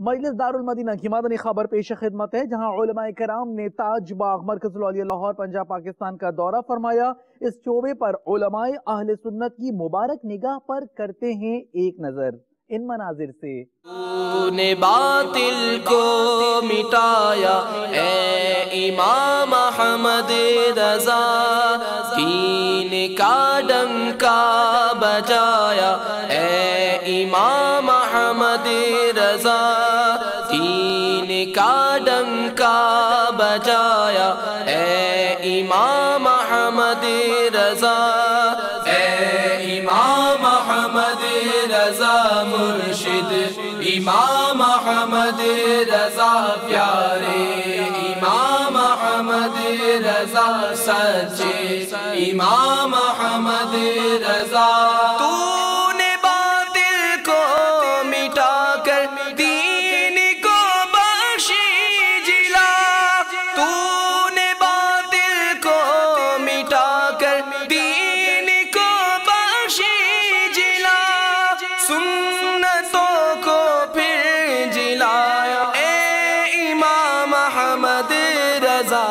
मजलिस Darul Medina की मदनी खबर पेश खिदमत है, जहां उलमाए कराम ने ताज बाग मरकजुल औलिया लाहौर पंजाब पाकिस्तान का दौरा फरमाया। इस शोबे पर उलमाए अहले सुन्नत की मुबारक निगाह पर करते हैं एक नजर इन मनाजिर से। तूने बातिल को मिटाया ए इमाम अहमद रजा, दीन का डंका बजाया ए इमाम अहमद रजा, दीन का डंका बजाया ए इमाम अहमद रजा, ए इमाम अहमद रजा मुर्शिद इमाम अहमद रजा प्यारे, इमाम अहमद रजा सच्चे, इमाम अहमद रजा। तूने बातिल को मिटा कर दीन को बख्शी जिला, तूने बातिल को मिटा कर दीन को बख्शी जिला, सुन्नतों को फिर जिलाया ए इमाम अहमद रजा।